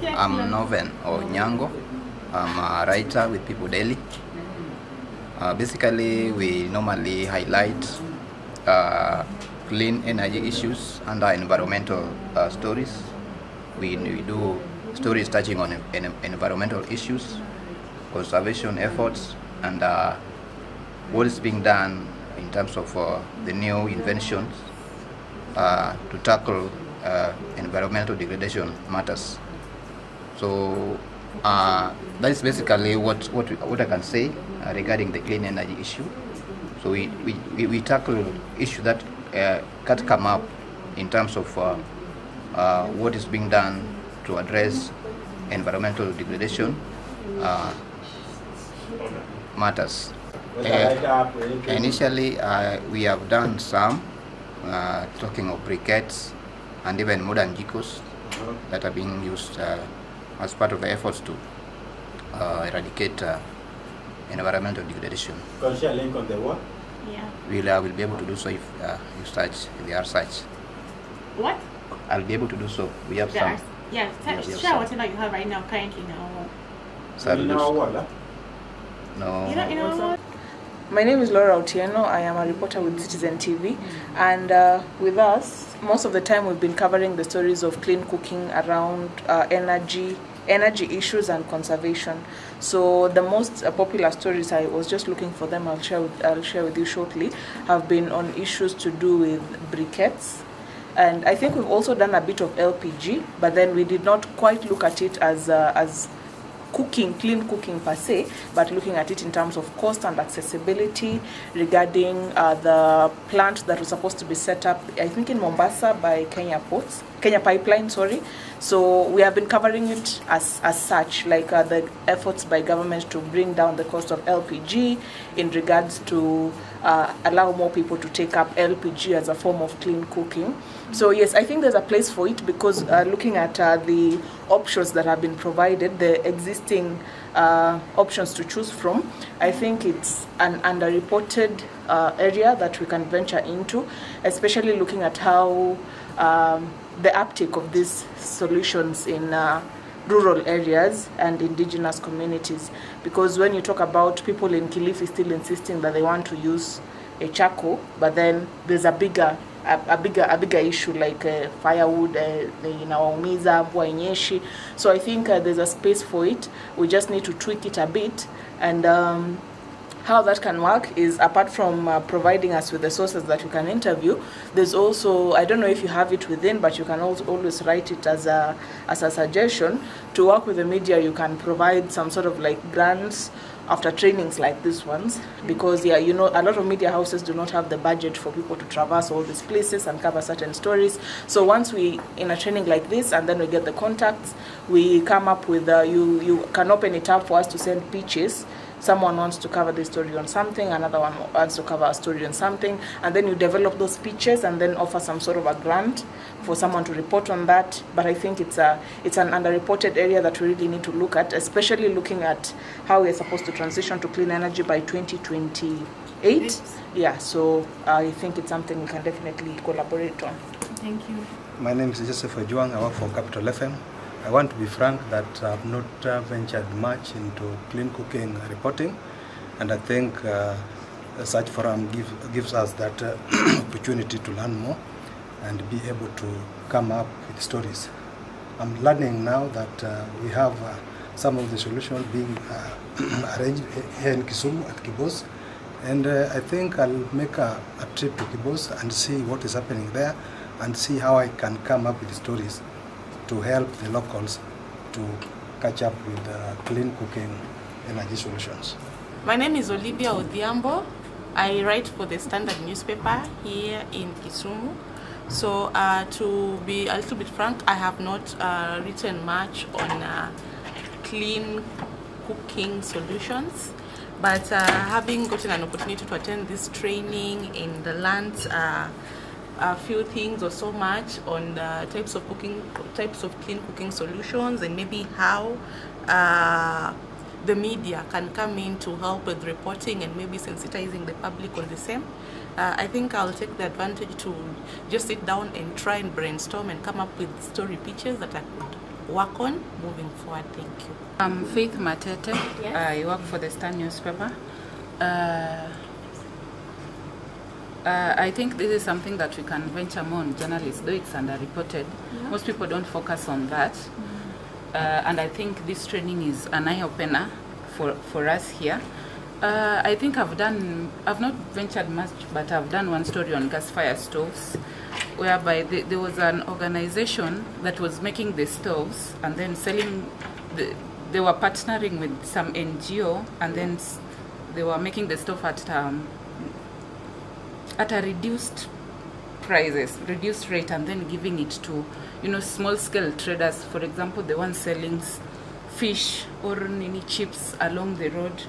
I'm Noven or Nyango. I'm a writer with People Daily. Basically, we normally highlight clean energy issues under environmental stories. We do stories touching on environmental issues, conservation efforts, and what is being done in terms of the new inventions to tackle environmental degradation matters. So that is basically what I can say regarding the clean energy issue. So we tackle issues that can come up in terms of what is being done to address environmental degradation matters. Initially, we have done some talking of briquettes and even modern jikos that are being used as part of the efforts to eradicate environmental degradation. Can you share a link on the what? Yeah. We'll be able to do so if you search, if there are such. What? I'll be able to do so. We have some. Yeah, share whatever you have right now, currently now. No. You know. My name is Laura Otieno. I am a reporter with Citizen TV, and with us, most of the time we've been covering the stories of clean cooking around energy issues and conservation. So the most popular stories, I was just looking for them, I'll share with you shortly, have been on issues to do with briquettes. And I think we've also done a bit of LPG, but then we did not quite look at it as clean cooking per se, but looking at it in terms of cost and accessibility regarding the plant that was supposed to be set up, I think in Mombasa by Kenya Pipeline, sorry. So we have been covering it as such, like the efforts by government to bring down the cost of LPG in regards to allow more people to take up LPG as a form of clean cooking. So yes, I think there's a place for it because looking at the options that have been provided, the existing options to choose from, I think it's an underreported area that we can venture into, especially looking at how the uptake of these solutions in rural areas and indigenous communities. Because when you talk about people in Kilifi still insisting that they want to use a charcoal, but then there's a bigger issue like firewood inawaumiza, mvua inyeshi. So I think there's a space for it. We just need to tweak it a bit, and how that can work is, apart from providing us with the sources that you can interview, there's also, I don't know if you have it within, but you can also always write it as a suggestion. To work with the media, you can provide some sort of like grants after trainings like these ones, because a lot of media houses do not have the budget for people to traverse all these places and cover certain stories. So once we in a training like this, and then we get the contacts, we come up with you can open it up for us to send pitches. Someone wants to cover the story on something, another one wants to cover a story on something, and then you develop those pitches and then offer some sort of a grant for someone to report on that. But I think it's an underreported area that we really need to look at, especially looking at how we're supposed to transition to clean energy by 2028. Yeah, so I think it's something we can definitely collaborate on. Thank you. My name is Joseph Ojuang. I work for Capital FM. I want to be frank that I have not ventured much into clean cooking reporting, and I think such forum gives us that opportunity to learn more and be able to come up with stories. I'm learning now that we have some of the solutions being arranged here in Kisumu at Kibos, and I think I'll make a trip to Kibos and see what is happening there and see how I can come up with stories to help the locals to catch up with clean cooking energy solutions. My name is Olivia Odhiambo. I write for the Standard newspaper here in Kisumu. So to be a little bit frank, I have not written much on clean cooking solutions, but having gotten an opportunity to attend this training in the land, a few things or so much on the types of clean cooking solutions, and maybe how the media can come in to help with reporting and maybe sensitizing the public on the same. I think I'll take the advantage to just sit down and try and brainstorm and come up with story pitches that I could work on moving forward. Thank you. I'm Faith Matete. Yes. I work for the Star newspaper. I think this is something that we can venture more on journalists, though it's underreported. Yeah. Most people don't focus on that. And I think this training is an eye-opener for us here. I think I've not ventured much, but I've done one story on gas fire stoves, whereby there was an organization that was making the stoves and then selling. They were partnering with some NGO, and then they were making the stove at a reduced rate, and then giving it to small-scale traders. For example, the ones selling fish or chips along the road,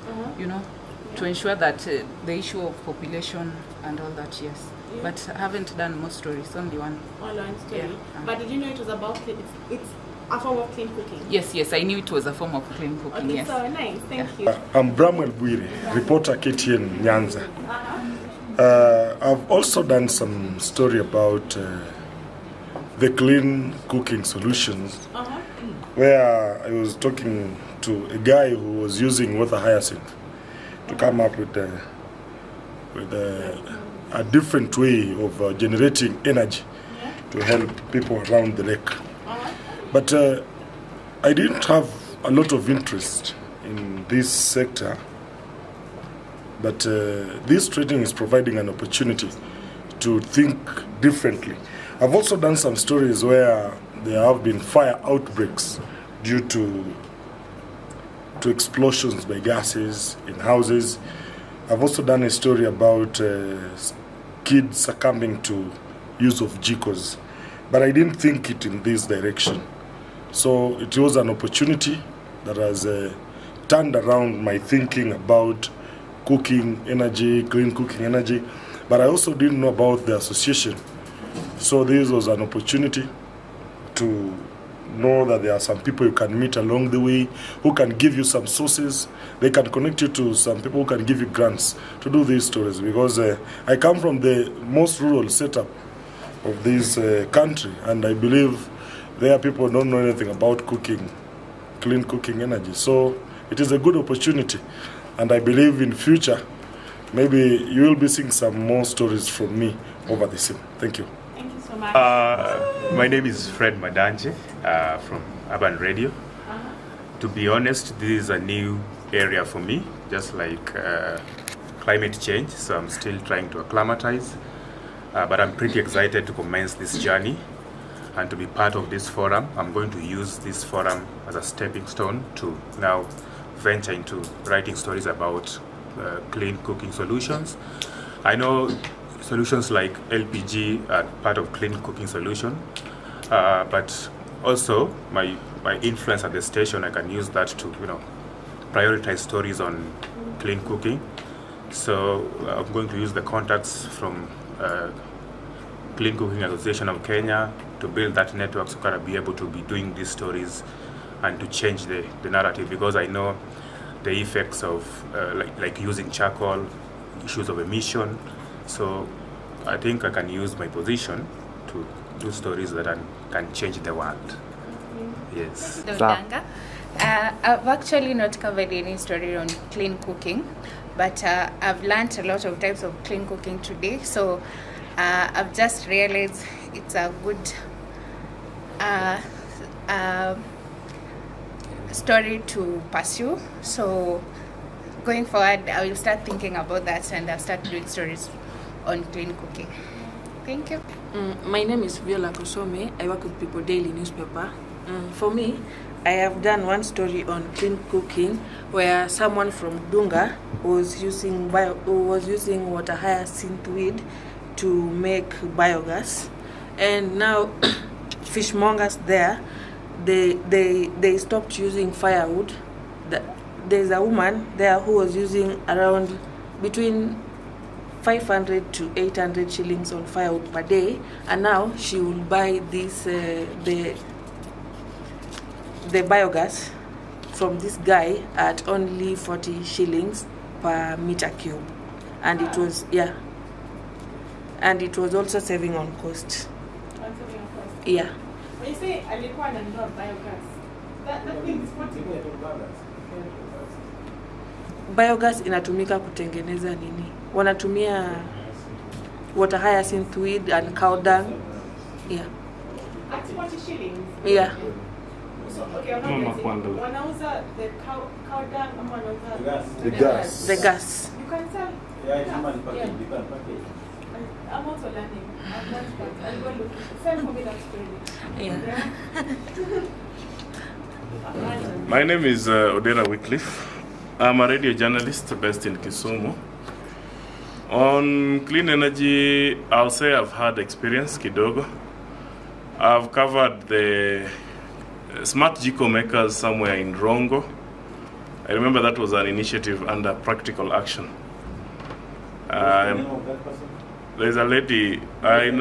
to ensure that the issue of population and all that, yes. Yeah. But I haven't done more stories, only one. Only one story. Yeah. But did you know it was about it's a form of clean cooking? Yes, I knew it was a form of clean cooking. Okay, yes. so nice, thank you. I'm Bramwell Bwire, reporter KTN Nyanza. I've also done some story about the clean cooking solutions, where I was talking to a guy who was using water hyacinth to come up with a different way of generating energy to help people around the lake. But I didn't have a lot of interest in this sector, but this training is providing an opportunity to think differently. I've also done some stories where there have been fire outbreaks due to explosions by gases in houses. I've also done a story about kids succumbing to use of jikos, but I didn't think it in this direction. So it was an opportunity that has turned around my thinking about cooking energy, clean cooking energy, but I also didn't know about the association. So this was an opportunity to know that there are some people you can meet along the way who can give you some sources. They can connect you to some people who can give you grants to do these stories, because I come from the most rural setup of this country, and I believe there people don't know anything about cooking, clean cooking energy. So it is a good opportunity, and I believe in future maybe you will be seeing some more stories from me over the scene. Thank you. Thank you so much. My name is Fred Madanje from Urban Radio. To be honest, this is a new area for me, just like climate change, so I'm still trying to acclimatize. But I'm pretty excited to commence this journey and to be part of this forum. I'm going to use this forum as a stepping stone to now venture into writing stories about clean cooking solutions. I know solutions like LPG are part of clean cooking solution, but also my influence at the station, I can use that to prioritize stories on clean cooking. So I'm going to use the contacts from Clean Cooking Association of Kenya to build that network, so kind of be able to be doing these stories and to change the narrative, because I know the effects of like using charcoal, issues of emission. So I think I can use my position to do stories that can change the world. Yes. I've actually not covered any story on clean cooking, but I've learned a lot of types of clean cooking today. So I've just realized it's a good story to pursue. So going forward, I will start thinking about that, and I'll start doing stories on clean cooking. Thank you. My name is Viola Kosome. I work with People Daily newspaper. For me, I have done one story on clean cooking where someone from Dunga was using water hyacinth weed to make biogas, and now fishmongers there they stopped using firewood. There's a woman there who was using around between 500 to 800 shillings on firewood per day, and now she will buy this the biogas from this guy at only 40 shillings per meter cube, and it was and it was also saving on cost. Yeah, When you say alikuwa ananunua biogas, that means what? Biogas inatumika kutengeneza nini? Wanatumia water hyacinth weed and cow dung. Yeah. At 40 shillings? Yeah. So, okay, wanauza the cow dung ama wanauza The gas. The gas. You can sell. Yeah, it's human package. You can package. I'm also learning. I've learned that. I'll go look. Sell for me that story. Yeah. My name is Odera Wycliffe. I'm a radio journalist based in Kisumu. On clean energy, I'll say I've had experience kidogo. I've covered the smart Jiko makers somewhere in Rongo. I remember that was an initiative under practical action. There's a lady, I'm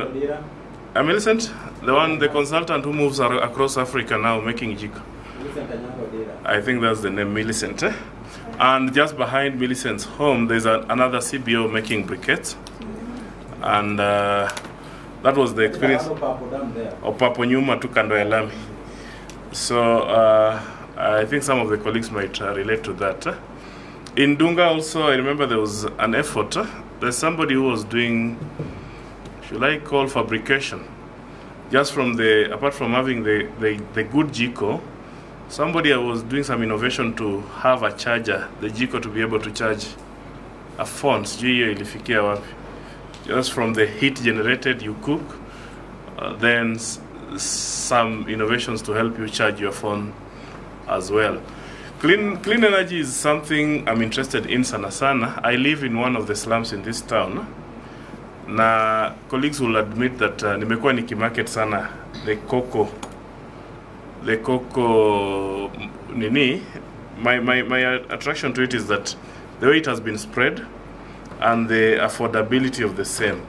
Millicent, the consultant who moves across Africa now making Jiko. I think that's the name, Millicent. And just behind Millicent's home, there's another CBO making briquettes. And that was the experience. Opapo nyuma tu kando ya lami. So I think some of the colleagues might relate to that. In Dunga also, I remember there was an effort. There's somebody who was doing, should I call fabrication? Just from apart from having the good Jiko, somebody was doing some innovation to have a charger, the Jiko to be able to charge a phone. Ilifikia wapi. Just from the heat generated, you cook. Then some innovations to help you charge your phone as well. Clean energy is something I'm interested in sana sana. I live in one of the slums in this town. Na colleagues will admit that nimekuwa nikimarket sana the cocoa nini. My attraction to it is that the way it has been spread and the affordability of the same.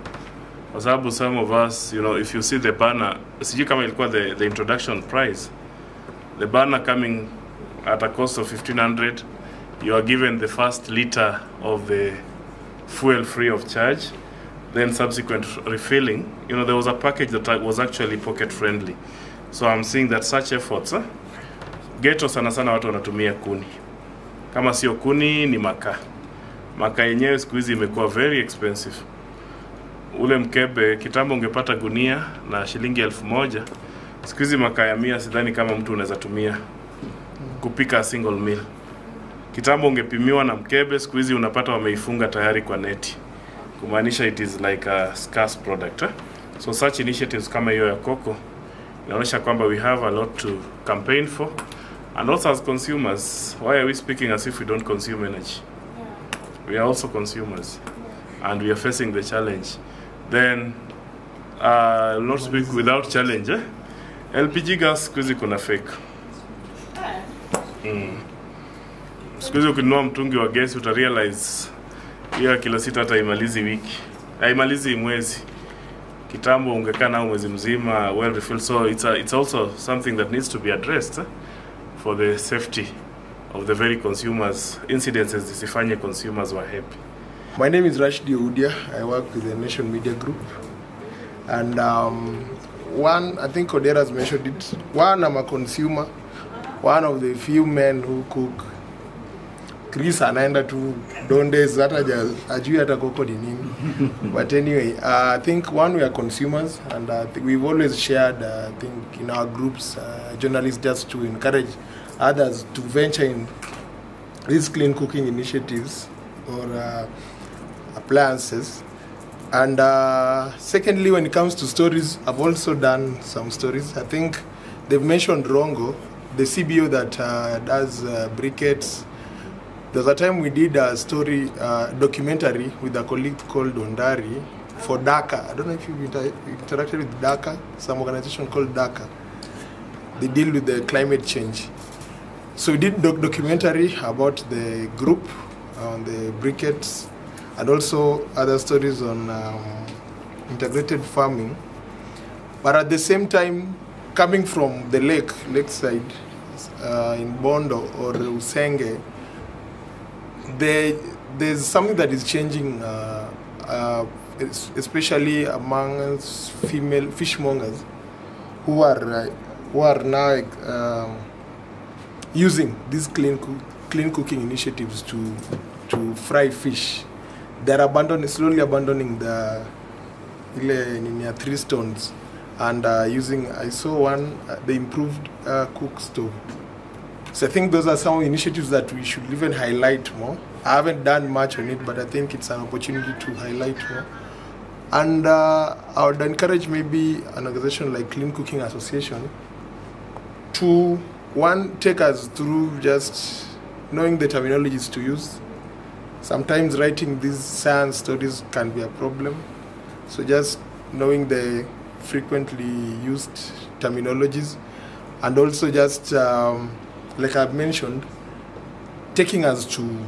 For example, some of us, if you see the banner, sijui kama ilikuwa the introduction price, the banner coming at a cost of 1,500, you are given the first liter of the fuel free of charge, then subsequent refilling. There was a package that was actually pocket friendly. So I'm seeing that such efforts, ghetto sana sana watu wanatumia kuni. Kama sio kuni ni makaa. Makaa yenyewe siku hizi imekuwa very expensive. Ule mkebe kitambo ungepata gunia na shilingi 1,000. Siku hizi makaa ya 100 sidhani kama mtu unaweza tumia kupika a single meal. Kitambo ungepimiwa na mkebe, siku hizi unapata wameifunga tayari kwa neti. Kumaanisha it is like a scarce product. So such initiatives kama hiyo ya cocoa inaonyesha kwamba we have a lot to campaign for. And also as consumers, why are we speaking as if we don't consume energy? We are also consumers. And we are facing the challenge. Then, not speak without challenge. LPG gas, kuzi kuna fake. Sikuzi ukinunua mtungi wa gesi utarealize hiyo kilo 6 hata imalizi wiki. Haimalizi mwezi. Kitambo ungekaa nao mwezi mzima well refilled. So it's also something that needs to be addressed for the safety of the very consumers. Incidences zisifanye consumers were happy. My name is Rashid Yehudia. I work with the Nation Media Group. And one, I think Odera's mentioned it. One, I'm a consumer. One of the few men who cook. Chris anaenda tu dondes hata ajui hata koko ni nini. But anyway, I think one, we are consumers, and we've always shared, I think in our groups, journalists, just to encourage others to venture in these clean cooking initiatives or appliances. And secondly, when it comes to stories, I've also done some stories. I think they've mentioned Rongo, the CBO that does briquettes. There's a time we did a story, documentary with a colleague called Ondari for DACA. I don't know if you've interacted with DACA, some organization called DACA. They deal with the climate change. So we did documentary about the group on the briquettes, and also other stories on integrated farming. But at the same time, coming from the lakeside in Bondo or Usenge, there's something that is changing, especially among female fishmongers, who are now using these clean cooking initiatives to fry fish. They're slowly abandoning the three stones and using. I saw one, the improved cook stove. So I think those are some initiatives that we should even highlight more. I haven't done much on it, but I think it's an opportunity to highlight more. And I would encourage maybe an organization like Clean Cooking Association to, one, take us through just knowing the terminologies to use. Sometimes writing these science stories can be a problem. So just knowing the frequently used terminologies, and also just, like I've mentioned, taking us to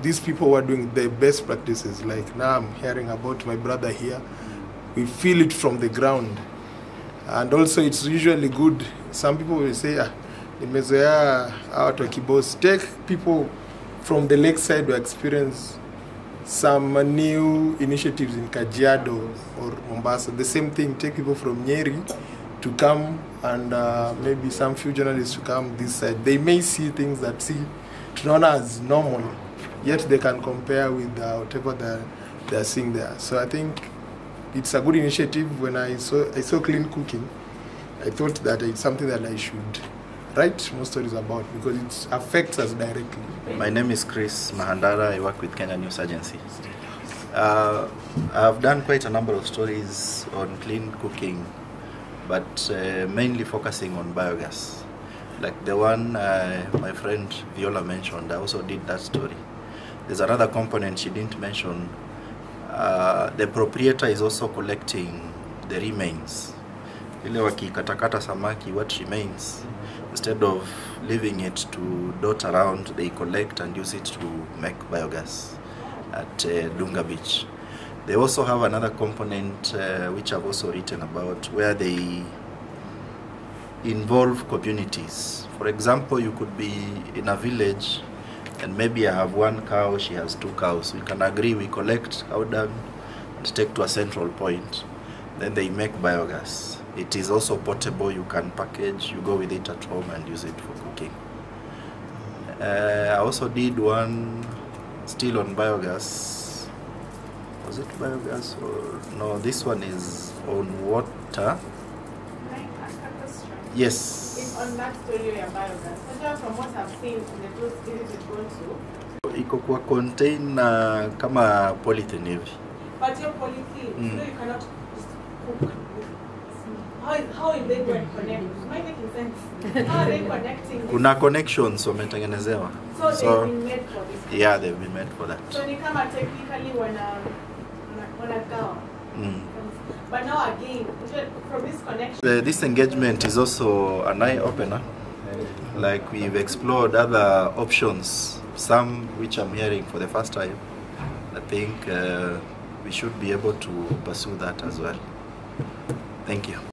these people who are doing the best practices. Like now I'm hearing about my brother here. We feel it from the ground. And also it's usually good. Some people will say, out of Kibos. Take people from the lakeside who experience some new initiatives in Kajiado or Mombasa. The same thing, take people from Nyeri to come, and maybe some few journalists to come this side. They may see things that known as normal, yet they can compare with whatever they're seeing there. So I think it's a good initiative. When I saw clean cooking, I thought that it's something that I should write more stories about because it affects us directly. My name is Chris Mandara. I work with Kenya News Agency. I've done quite a number of stories on clean cooking, but mainly focusing on biogas. Like the one my friend Viola mentioned, I also did that story. There's another component she didn't mention. The proprietor is also collecting the remains. Ile wakikatakata samaki, what remains, instead of leaving it to dot around, they collect and use it to make biogas at Dunga Beach. They also have another component which I've also written about, where they involve communities. For example, you could be in a village and maybe I have one cow, she has 2 cows. We can agree, we collect cow dung and take to a central point. Then they make biogas. It is also portable, you can package, you go with it at home and use it for cooking. I also did one still on biogas. Was it biogas or no? This one is on water. Can I ask a question? Yes. It's on that story of biogas. From what I've seen in the two cities it's going to. Iko kwa container kama polythene hivi. But your polythene, so you cannot just cook. How is they going to connect? It's not making sense. How are they connecting? Kuna connections wametengenezewa. So they've been made for this? Yeah, they've been made for that. So they come technically when a girl. But now again, from this connection... This engagement is also an eye-opener. Like we've explored other options, some which I'm hearing for the first time. I think we should be able to pursue that as well. Thank you.